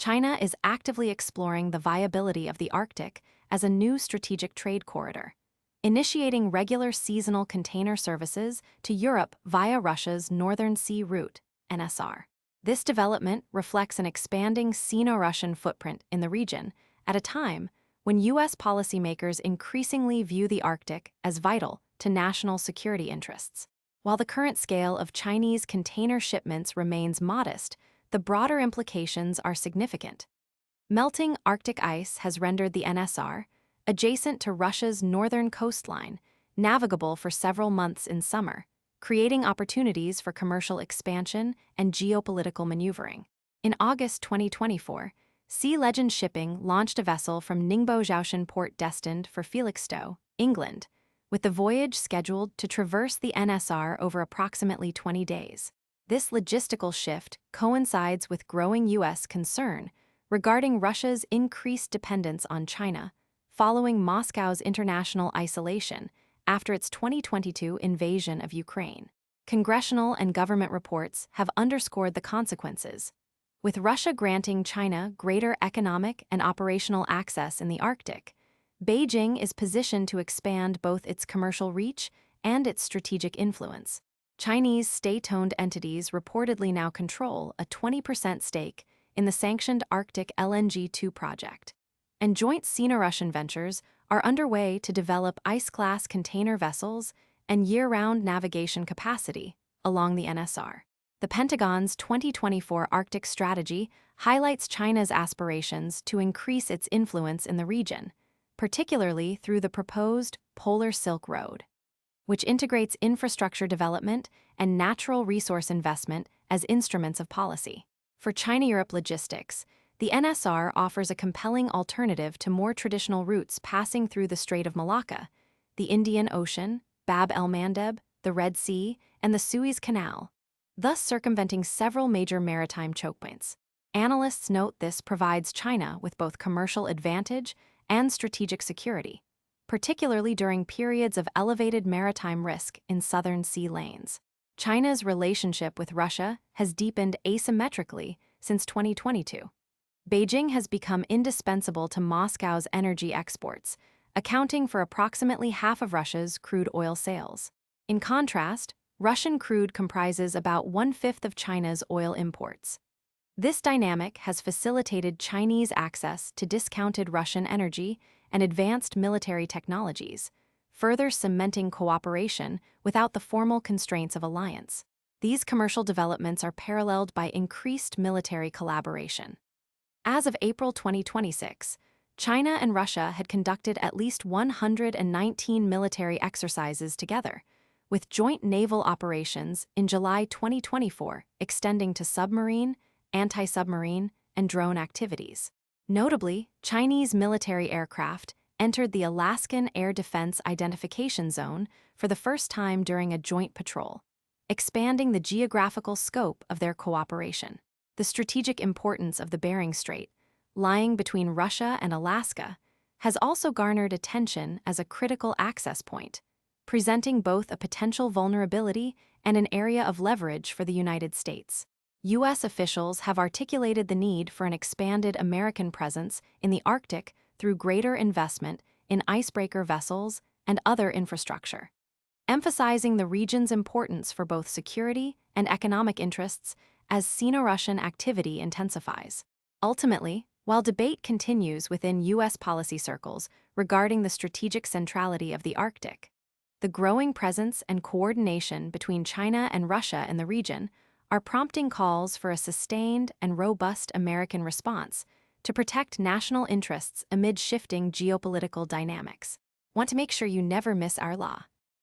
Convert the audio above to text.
China is actively exploring the viability of the Arctic as a new strategic trade corridor, initiating regular seasonal container services to Europe via Russia's Northern Sea Route, NSR. This development reflects an expanding Sino-Russian footprint in the region at a time when U.S. policymakers increasingly view the Arctic as vital to national security interests. While the current scale of Chinese container shipments remains modest, the broader implications are significant. Melting Arctic ice has rendered the NSR, adjacent to Russia's northern coastline, navigable for several months in summer, creating opportunities for commercial expansion and geopolitical maneuvering. In August 2024, Sea Legend Shipping launched a vessel from Ningbo-Zhoushan Port destined for Felixstowe, England, with the voyage scheduled to traverse the NSR over approximately 20 days. This logistical shift coincides with growing U.S. concern regarding Russia's increased dependence on China, following Moscow's international isolation after its 2022 invasion of Ukraine. Congressional and government reports have underscored the consequences. With Russia granting China greater economic and operational access in the Arctic, Beijing is positioned to expand both its commercial reach and its strategic influence. Chinese state-owned entities reportedly now control a 20% stake in the sanctioned Arctic LNG-2 project, and joint Sino-Russian ventures are underway to develop ice-class container vessels and year-round navigation capacity along the NSR. The Pentagon's 2024 Arctic strategy highlights China's aspirations to increase its influence in the region, particularly through the proposed Polar Silk Road, which integrates infrastructure development and natural resource investment as instruments of policy. For China-Europe logistics, the NSR offers a compelling alternative to more traditional routes passing through the Strait of Malacca, the Indian Ocean, Bab el-Mandeb, the Red Sea, and the Suez Canal, thus circumventing several major maritime choke points. Analysts note this provides China with both commercial advantage and strategic security, particularly during periods of elevated maritime risk in southern sea lanes. China's relationship with Russia has deepened asymmetrically since 2022. Beijing has become indispensable to Moscow's energy exports, accounting for approximately half of Russia's crude oil sales. In contrast, Russian crude comprises about one-fifth of China's oil imports. This dynamic has facilitated Chinese access to discounted Russian energy and advanced military technologies, further cementing cooperation without the formal constraints of alliance. These commercial developments are paralleled by increased military collaboration. As of April 2026, China and Russia had conducted at least 119 military exercises together, with joint naval operations in July 2024 extending to submarine, anti-submarine, and drone activities. Notably, Chinese military aircraft entered the Alaskan Air Defense Identification Zone for the first time during a joint patrol, expanding the geographical scope of their cooperation. The strategic importance of the Bering Strait, lying between Russia and Alaska, has also garnered attention as a critical access point, presenting both a potential vulnerability and an area of leverage for the United States. U.S. officials have articulated the need for an expanded American presence in the Arctic through greater investment in icebreaker vessels and other infrastructure, emphasizing the region's importance for both security and economic interests as Sino-Russian activity intensifies. Ultimately, while debate continues within U.S. policy circles regarding the strategic centrality of the Arctic, the growing presence and coordination between China and Russia in the region are prompting calls for a sustained and robust American response to protect national interests amid shifting geopolitical dynamics. Want to make sure you never miss our law?